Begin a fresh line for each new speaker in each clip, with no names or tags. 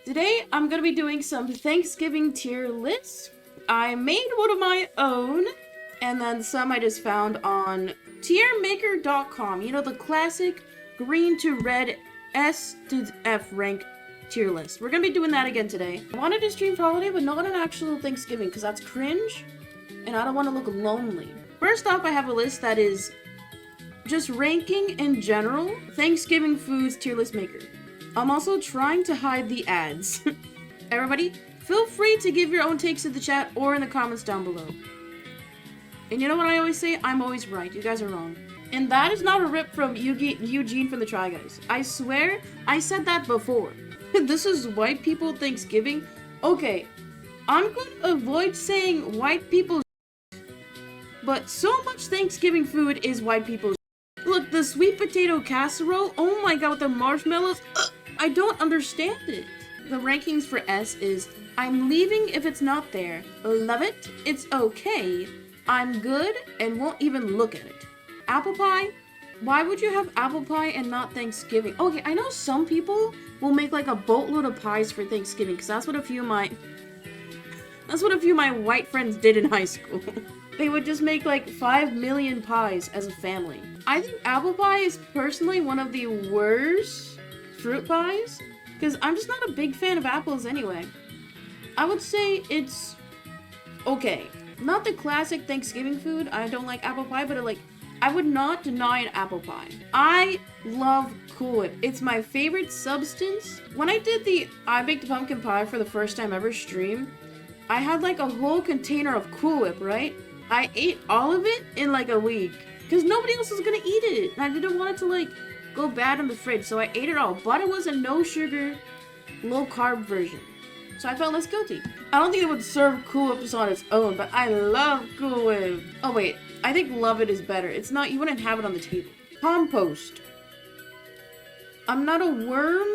Today, I'm gonna be doing some Thanksgiving tier lists. I made one of my own, and then some I just found on TierMaker.com. You know, the classic green to red S to F rank tier list. We're gonna be doing that again today. I wanted to stream for holiday, but not an actual Thanksgiving, because that's cringe, and I don't want to look lonely. First off, I have a list that is just ranking in general Thanksgiving foods tier list maker. I'm also trying to hide the ads. Everybody, feel free to give your own takes in the chat or in the comments down below. And you know what I always say? I'm always right. You guys are wrong. And that is not a rip from Eugene from the Try Guys. I swear, I said that before. This is white people Thanksgiving. Okay, I'm going to avoid saying white people, but so much Thanksgiving food is white people's. Look, the sweet potato casserole, oh my god, with the marshmallows, I don't understand it. The rankings for S is, I'm leaving if it's not there, love it, it's okay, I'm good, and won't even look at it. Apple pie? Why would you have apple pie and not Thanksgiving? Okay, I know some people will make like a boatload of pies for Thanksgiving, because that's what a few of my white friends did in high school. They would just make like 5 million pies as a family. I think apple pie is personally one of the worst fruit pies, because I'm just not a big fan of apples anyway. I would say it's okay. Not the classic Thanksgiving food. I don't like apple pie, but I would not deny an apple pie. I love Cool Whip. It's my favorite substance. When I did the I Baked Pumpkin Pie for the first time ever stream, I had like a whole container of Cool Whip, right? I ate all of it in like a week because nobody else was gonna eat it, and I didn't want it to like go bad in the fridge, so I ate it all. But it was a no sugar, low carb version, so I felt less guilty. I don't think it would serve Cool Whip on its own, but I love Cool Whip. Oh wait, I think love it is better. It's not, you wouldn't have it on the table. Compost. I'm not a worm.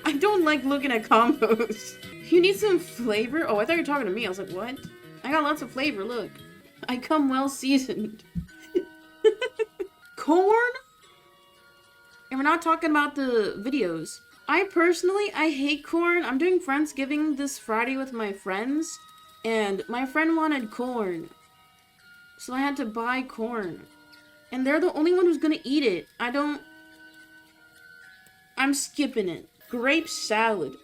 I don't like looking at compost. You need some flavor? Oh, I thought you were talking to me. I was like, what? I got lots of flavor, look. I come well seasoned. Corn? And we're not talking about the videos. I hate corn. I'm doing Friendsgiving this Friday with my friends, and my friend wanted corn, so I had to buy corn. And they're the only one who's gonna eat it. I'm skipping it. Grape salad.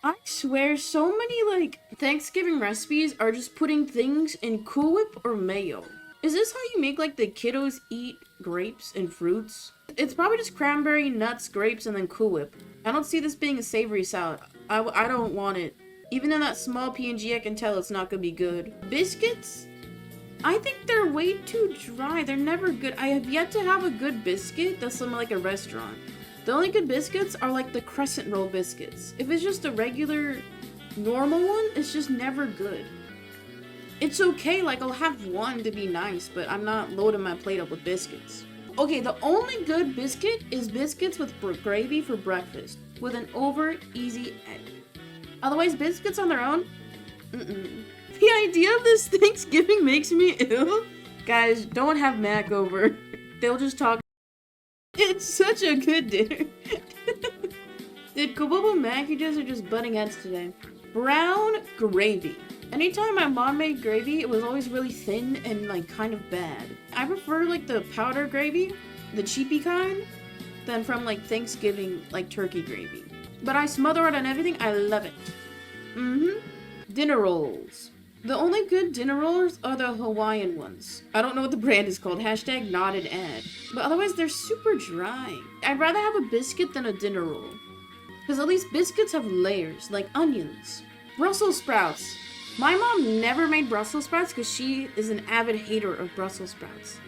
I swear, so many, like, Thanksgiving recipes are just putting things in Cool Whip or mayo. Is this how you make, like, the kiddos eat grapes and fruits? It's probably just cranberry, nuts, grapes, and then Cool Whip. I don't see this being a savory salad. I don't want it. Even in that small PNG, I can tell it's not gonna be good. Biscuits? I think they're way too dry. They're never good. I have yet to have a good biscuit that's from, like, a restaurant. The only good biscuits are like the crescent roll biscuits. If it's just a regular, normal one, it's just never good. It's okay, like I'll have one to be nice, but I'm not loading my plate up with biscuits. Okay, the only good biscuit is biscuits with gravy for breakfast, with an over easy egg. Otherwise, biscuits on their own, The idea of this Thanksgiving makes me ill. Guys, don't have Mac over. They'll just talk. It's such a good dinner. Did Kabobo Mac, you guys are just butting heads today. Brown gravy. Anytime my mom made gravy, it was always really thin and like kind of bad. I prefer like the powder gravy, the cheapy kind, than from like Thanksgiving like turkey gravy. But I smother it on everything. I love it. Dinner rolls. The only good dinner rolls are the Hawaiian ones. I don't know what the brand is called. Hashtag not an ad. But otherwise, they're super dry. I'd rather have a biscuit than a dinner roll. Because at least biscuits have layers, like onions. Brussels sprouts. My mom never made Brussels sprouts because she is an avid hater of Brussels sprouts.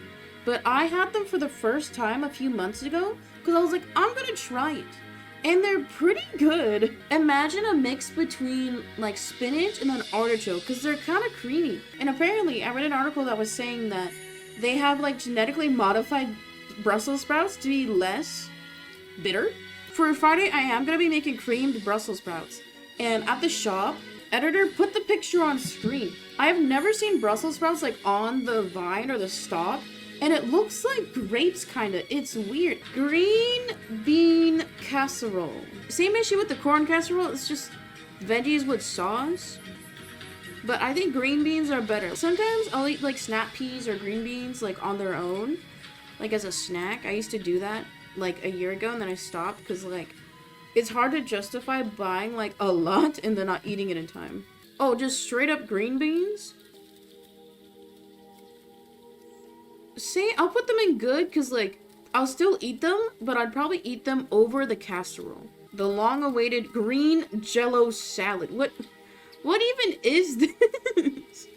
But I had them for the first time a few months ago because I was like, I'm gonna try it. And they're pretty good. Imagine a mix between like spinach and an artichoke because they're kind of creamy. And apparently I read an article that was saying that they have like genetically modified Brussels sprouts to be less bitter. For Friday, I am going to be making creamed Brussels sprouts. And at the shop, editor put the picture on screen. I have never seen Brussels sprouts like on the vine or the stalk. And it looks like grapes, kinda. It's weird. Green bean casserole. Same issue with the corn casserole, it's just veggies with sauce. But I think green beans are better. Sometimes I'll eat like snap peas or green beans like on their own, like as a snack. I used to do that like a year ago and then I stopped because like it's hard to justify buying like a lot and then not eating it in time. Oh, just straight up green beans? See, I'll put them in good because like I'll still eat them, but I'd probably eat them over the casserole. The long-awaited green jello salad. What even is this?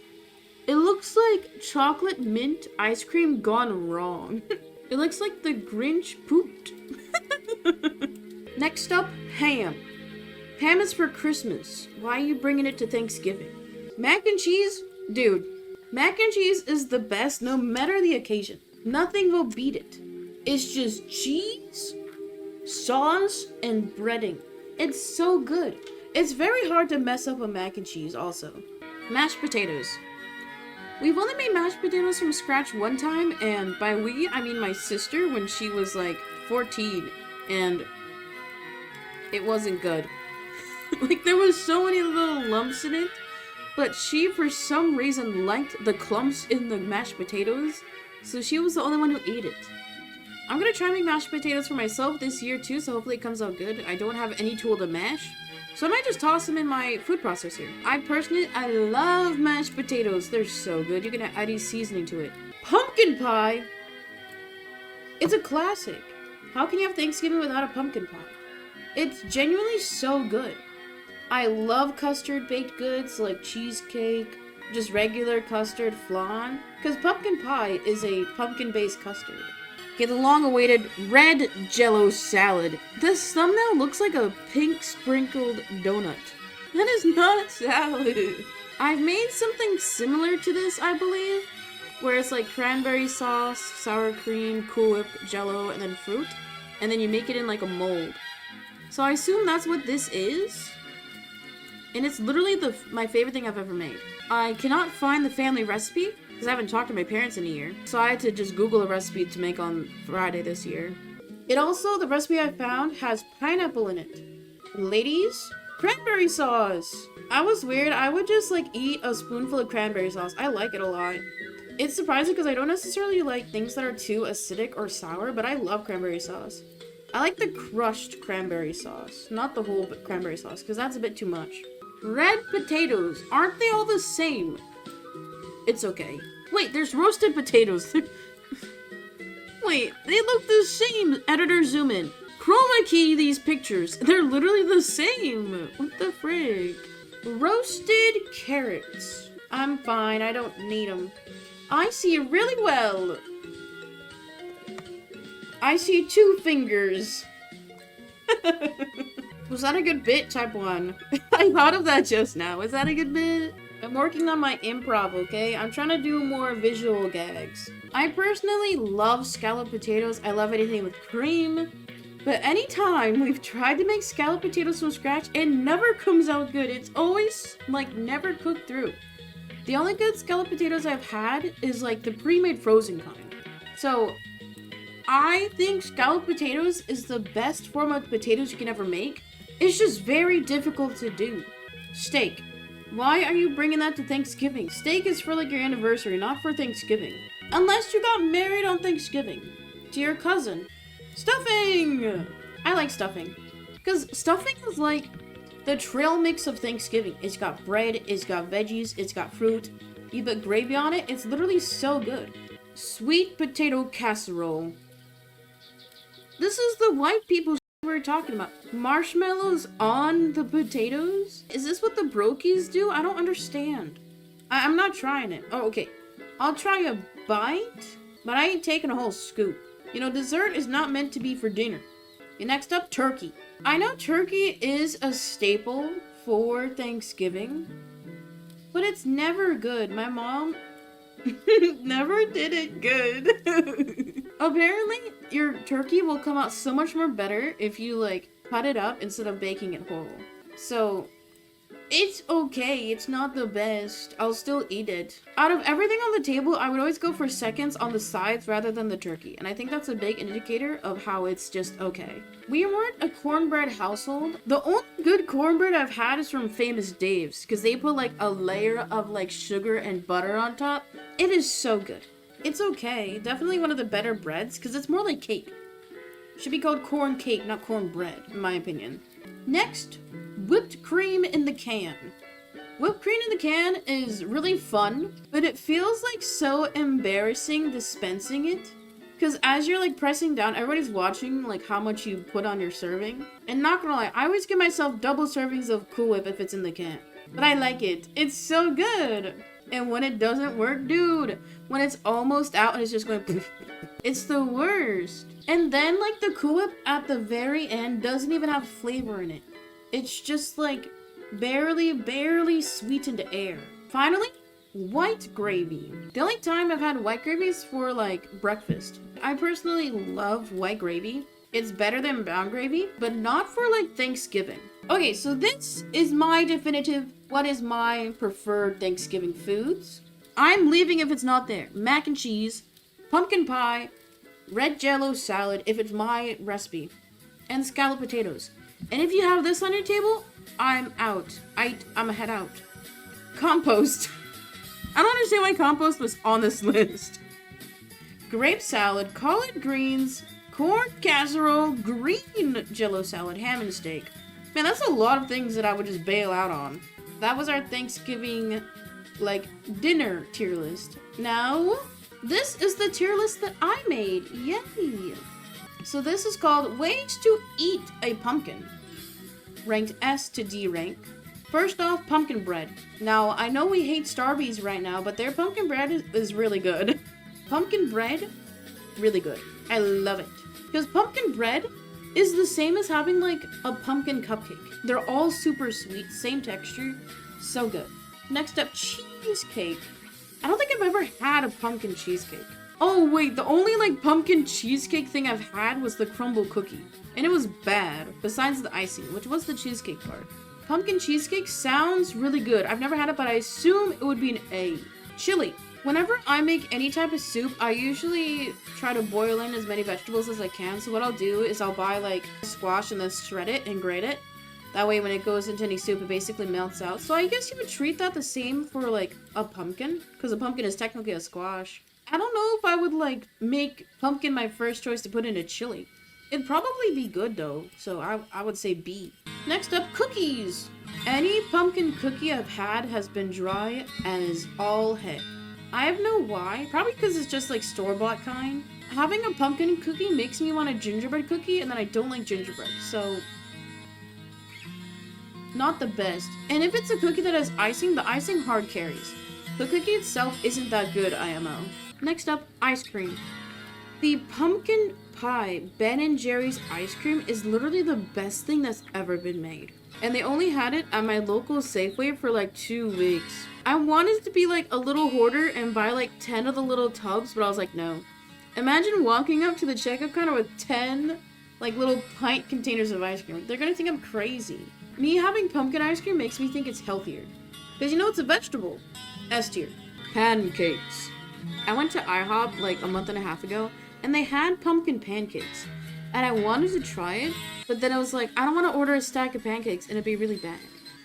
It looks like chocolate mint ice cream gone wrong. It looks like the Grinch pooped. Next up, ham. Ham is for Christmas. Why are you bringing it to Thanksgiving? Mac and cheese? Dude, mac and cheese is the best no matter the occasion. Nothing will beat it. It's just cheese, sauce, and breading. It's so good. It's very hard to mess up a mac and cheese also. Mashed potatoes. We've only made mashed potatoes from scratch one time, and by we, I mean my sister when she was like 14, and it wasn't good. Like there was so many little lumps in it, but she for some reason liked the clumps in the mashed potatoes, so she was the only one who ate it. I'm gonna try and make mashed potatoes for myself this year too, so hopefully it comes out good. I don't have any tool to mash, so I might just toss them in my food processor. I love mashed potatoes. They're so good. You can add any seasoning to it. Pumpkin pie! It's a classic. How can you have Thanksgiving without a pumpkin pie? It's genuinely so good. I love custard baked goods like cheesecake, just regular custard flan, because pumpkin pie is a pumpkin-based custard. Okay, the long-awaited red jello salad. This thumbnail looks like a pink sprinkled donut. That is not salad. I've made something similar to this, I believe, where it's like cranberry sauce, sour cream, Cool Whip, jello, and then fruit, and then you make it in like a mold. So I assume that's what this is, and it's literally my favorite thing I've ever made. I cannot find the family recipe, because I haven't talked to my parents in a year. So I had to just Google a recipe to make on Friday this year. It also, the recipe I found, has pineapple in it. Ladies, cranberry sauce! I was weird, I would just like eat a spoonful of cranberry sauce. I like it a lot. It's surprising because I don't necessarily like things that are too acidic or sour, but I love cranberry sauce. I like the crushed cranberry sauce, not the whole cranberry sauce, because that's a bit too much. Red potatoes, aren't they all the same? It's okay. Wait, there's roasted potatoes. Wait, they look the same. Editor, zoom in. Chroma key these pictures. They're literally the same. What the frick? Roasted carrots. I'm fine, I don't need them. I see really well. I see 2 fingers. Was that a good bit? Type 1. I thought of that just now. Was that a good bit? I'm working on my improv, okay? I'm trying to do more visual gags. I personally love scalloped potatoes. I love anything with cream. But anytime we've tried to make scalloped potatoes from scratch, it never comes out good. It's always, like, never cooked through. The only good scalloped potatoes I've had is, like, the pre-made frozen kind. So, I think scalloped potatoes is the best form of potatoes you can ever make. It's just very difficult to do. Steak. Why are you bringing that to Thanksgiving? Steak is for like your anniversary, not for Thanksgiving. Unless you got married on Thanksgiving. To your cousin. Stuffing! I like stuffing. Because stuffing is like the trail mix of Thanksgiving. It's got bread, it's got veggies, it's got fruit. You put gravy on it, it's literally so good. Sweet potato casserole. This is the white people we were talking about. Marshmallows on the potatoes? Is this what the brokies do? I don't understand. I'm not trying it. Oh, okay. I'll try a bite, but I ain't taking a whole scoop. You know, dessert is not meant to be for dinner. Okay, next up, turkey. I know turkey is a staple for Thanksgiving, but it's never good. My mom never did it good. Apparently, your turkey will come out so much more better if you, like, cut it up instead of baking it whole. So, It's okay, it's not the best. I'll still eat it. Out of everything on the table, I would always go for seconds on the sides rather than the turkey. And I think that's a big indicator of how it's just okay. We weren't a cornbread household. The only good cornbread I've had is from Famous Dave's, because they put like a layer of like sugar and butter on top. It is so good. It's okay. Definitely one of the better breads, because it's more like cake. Should be called corn cake, not cornbread, in my opinion. Next, whipped cream in the can. Whipped cream in the can is really fun, but it feels like so embarrassing dispensing it. Because as you're like pressing down, everybody's watching like how much you put on your serving. And not gonna lie, I always give myself double servings of Cool Whip if it's in the can. But I like it. It's so good. And when it doesn't work, dude, when it's almost out and it's just going it's the worst. And then like the Cool Whip at the very end doesn't even have flavor in it. It's just like barely sweetened air. Finally, white gravy. The only time I've had white gravy is for like breakfast. I personally love white gravy. It's better than brown gravy, but not for like Thanksgiving. Okay, so this is my definitive, what is my preferred Thanksgiving foods. I'm leaving if it's not there. Mac and cheese, pumpkin pie, red jello salad if it's my recipe, and scalloped potatoes. And if you have this on your table, I'm out. I'm a head out. Compost. I don't understand why compost was on this list. Grape salad, collard greens, corn casserole, green jello salad, ham and steak. Man, that's a lot of things that I would just bail out on. That was our Thanksgiving, like, dinner tier list. Now, this is the tier list that I made. Yay! So this is called Ways to Eat a Pumpkin. Ranked S to D rank. First off, pumpkin bread. Now, I know we hate Starbucks right now, but their pumpkin bread is really good. Pumpkin bread, really good. I love it. Because pumpkin bread is the same as having like a pumpkin cupcake. They're all super sweet, same texture, so good. Next up, cheesecake. I don't think I've ever had a pumpkin cheesecake. Oh wait, the only like pumpkin cheesecake thing I've had was the crumble cookie. And it was bad, besides the icing, which was the cheesecake part. Pumpkin cheesecake sounds really good. I've never had it, but I assume it would be an A. Chili. Whenever I make any type of soup, I usually try to boil in as many vegetables as I can. So what I'll do is I'll buy like squash and then shred it and grate it. That way when it goes into any soup, it basically melts out. So I guess you would treat that the same for like a pumpkin, because a pumpkin is technically a squash. I don't know if I would like make pumpkin my first choice to put in a chili. It'd probably be good though, so I would say B. Next up, cookies. Any pumpkin cookie I've had has been dry as all heck. I have no why, probably because it's just like store-bought kind. Having a pumpkin cookie makes me want a gingerbread cookie, and then I don't like gingerbread, so not the best. And if it's a cookie that has icing, the icing hard carries. The cookie itself isn't that good, IMO. Next up, ice cream. The pumpkin pie Ben & Jerry's ice cream is literally the best thing that's ever been made. And they only had it at my local Safeway for like 2 weeks. I wanted to be like a little hoarder and buy like 10 of the little tubs, but I was like, no. Imagine walking up to the checkout counter with 10 like little pint containers of ice cream. They're gonna think I'm crazy. Me having pumpkin ice cream makes me think it's healthier. Because you know it's a vegetable. S tier. Pancakes. I went to IHOP like a month and a half ago, and they had pumpkin pancakes. And I wanted to try it, but then I was like, I don't want to order a stack of pancakes and it'd be really bad.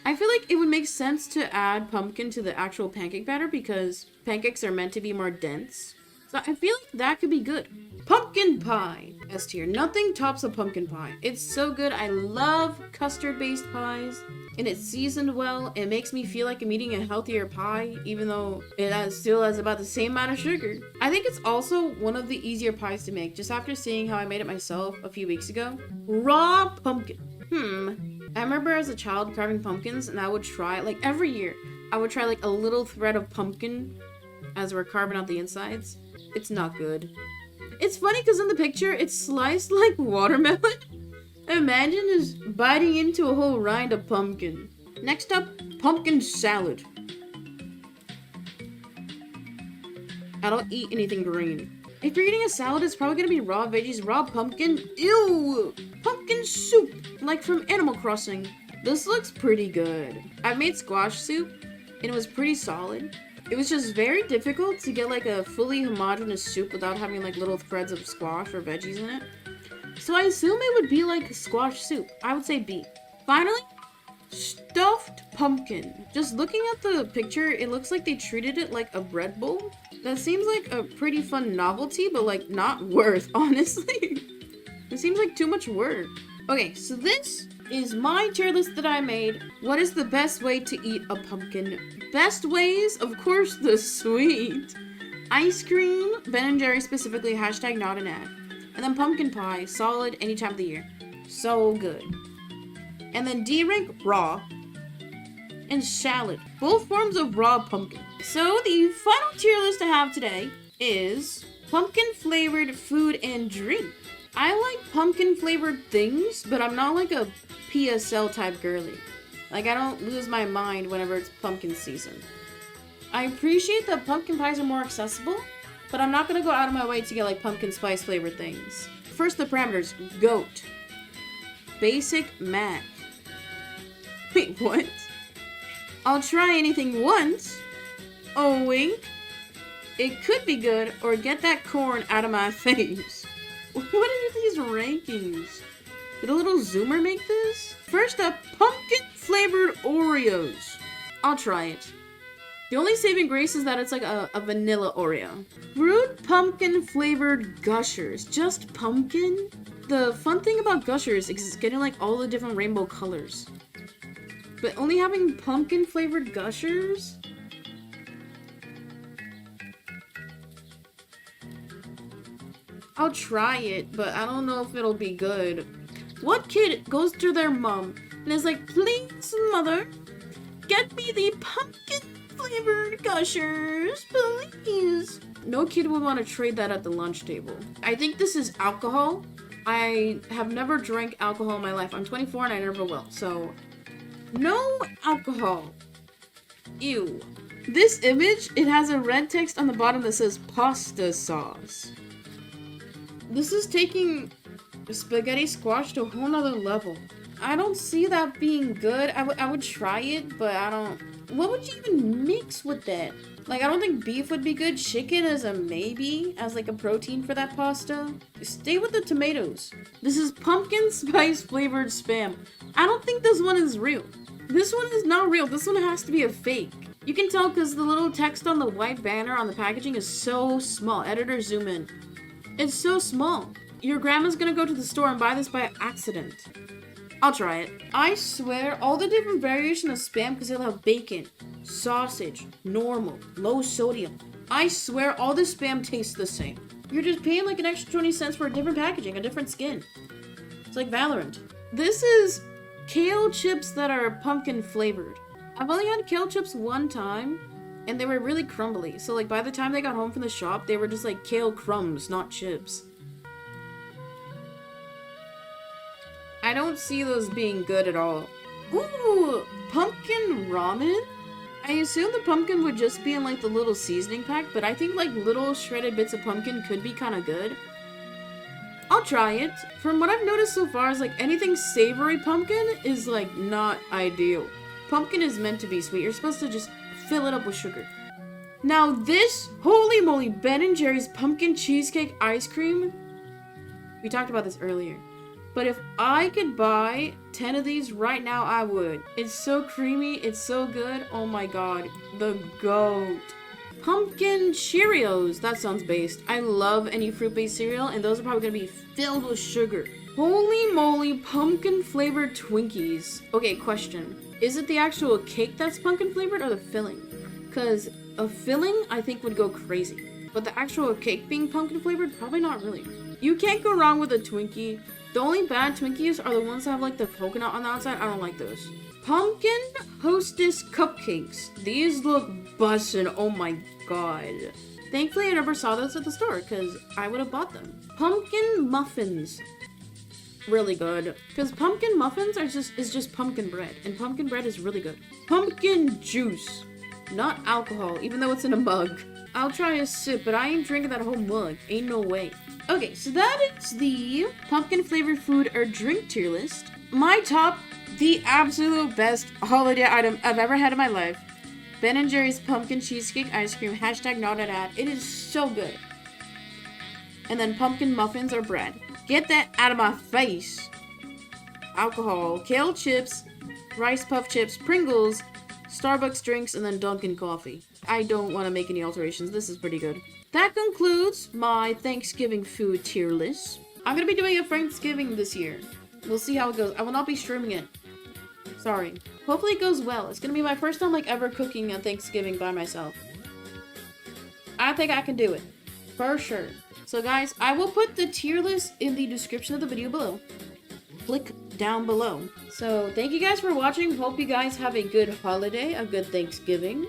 I feel like it would make sense to add pumpkin to the actual pancake batter because pancakes are meant to be more dense. So I feel like that could be good. Pumpkin pie. S tier. Nothing tops a pumpkin pie. It's so good. I love custard-based pies. And it's seasoned well. It makes me feel like I'm eating a healthier pie, even though it still has about the same amount of sugar. I think it's also one of the easier pies to make, just after seeing how I made it myself a few weeks ago. Raw pumpkin. I remember as a child carving pumpkins, and I would try, like every year, I would try like a little thread of pumpkin as we're carving out the insides. It's not good. It's funny because in the picture, it's sliced like watermelon. Imagine just biting into a whole rind of pumpkin. Next up, pumpkin salad. I don't eat anything green. If you're eating a salad, it's probably gonna be raw veggies, raw pumpkin. Ew! Pumpkin soup, like from Animal Crossing. This looks pretty good. I've made squash soup and it was pretty solid. It was just very difficult to get like a fully homogeneous soup without having like little threads of squash or veggies in it. So I assume it would be like squash soup. I would say B. Finally, stuffed pumpkin. Just looking at the picture, it looks like they treated it like a bread bowl. That seems like a pretty fun novelty, but like not worth, honestly. It seems like too much work. Okay, so this is my tier list that I made. What is the best way to eat a pumpkin? Best ways? Of course, the sweet. Ice cream, Ben & Jerry specifically, hashtag not an ad. And then pumpkin pie, solid any time of the year. So good. And then D rank, raw. And salad. Both forms of raw pumpkin. So the final tier list I have today is pumpkin flavored food and drink. I like pumpkin flavored things, but I'm not like a PSL type girly. Like, I don't lose my mind whenever it's pumpkin season. I appreciate that pumpkin pies are more accessible, but I'm not gonna go out of my way to get like pumpkin spice flavored things. First, the parameters. Goat. Basic mac. Wait, what? I'll try anything once. Oh, wink. It could be good, or get that corn out of my face. What are these rankings? Did a little zoomer make this? First up, pumpkin flavored Oreos. I'll try it. The only saving grace is that it's like a vanilla Oreo. Fruit pumpkin flavored Gushers. Just pumpkin? The fun thing about Gushers is getting like all the different rainbow colors. But only having pumpkin flavored Gushers? I'll try it, but I don't know if it'll be good. What kid goes to their mom and is like, please, mother, get me the pumpkin flavored Gushers, please? No kid would want to trade that at the lunch table. I think this is alcohol. I have never drank alcohol in my life. I'm 24 and I never will, so no alcohol. Ew. This image, it has a red text on the bottom that says pasta sauce. This is taking spaghetti squash to a whole nother level. I don't see that being good. I would try it, but I don't... What would you even mix with that? Like, I don't think beef would be good. Chicken is a maybe, as like a protein for that pasta. Stay with the tomatoes. This is pumpkin spice flavored Spam. I don't think this one is real. This one is not real. This one has to be a fake. You can tell because the little text on the white banner on the packaging is so small. Editor, zoom in. It's so small. Your grandma's gonna go to the store and buy this by accident. I'll try it. I swear, all the different variations of Spam, because they'll have bacon, sausage, normal, low sodium. I swear all the Spam tastes the same. You're just paying like an extra 20 cents for a different packaging, a different skin. It's like Valorant. This is kale chips that are pumpkin flavored. I've only had kale chips one time, and they were really crumbly. So like by the time they got home from the shop, they were just like kale crumbs, not chips. I don't see those being good at all. Ooh, pumpkin ramen? I assume the pumpkin would just be in like the little seasoning pack, but I think like little shredded bits of pumpkin could be kind of good. I'll try it. From what I've noticed so far is like anything savory pumpkin is like not ideal. Pumpkin is meant to be sweet. You're supposed to just fill it up with sugar. Now this, holy moly, Ben & Jerry's pumpkin cheesecake ice cream. We talked about this earlier. But if I could buy 10 of these right now, I would. It's so creamy. It's so good. Oh my god. The GOAT. Pumpkin Cheerios. That sounds based. I love any fruit-based cereal, and those are probably going to be filled with sugar. Holy moly, pumpkin flavored Twinkies. Okay, question. Is it the actual cake that's pumpkin flavored or the filling? Because a filling, I think, would go crazy. But the actual cake being pumpkin flavored, probably not really. You can't go wrong with a Twinkie. The only bad Twinkies are the ones that have like the coconut on the outside. I don't like those. Pumpkin Hostess Cupcakes. These look bussin'. Oh my god. Thankfully, I never saw those at the store because I would have bought them. Pumpkin Muffins. Really good. Because pumpkin muffins is just pumpkin bread. And pumpkin bread is really good. Pumpkin Juice. Not alcohol, even though it's in a mug. I'll try a sip, but I ain't drinking that whole mug. Ain't no way. Okay, so that is the pumpkin flavored food or drink tier list. my top, the absolute best holiday item I've ever had in my life. Ben & Jerry's pumpkin cheesecake ice cream. Hashtag not an ad. It is so good. And then pumpkin muffins or bread. Get that out of my face. Alcohol, kale chips, rice puff chips, Pringles, Starbucks drinks, and then Dunkin' coffee. I don't want to make any alterations. This is pretty good. That concludes my Thanksgiving food tier list. I'm going to be doing a Thanksgiving this year. We'll see how it goes. I will not be streaming it. Sorry. Hopefully it goes well. It's going to be my first time ever cooking on Thanksgiving by myself. I think I can do it. For sure. So guys, I will put the tier list in the description of the video below. Click down below. So thank you guys for watching. Hope you guys have a good holiday, a good Thanksgiving.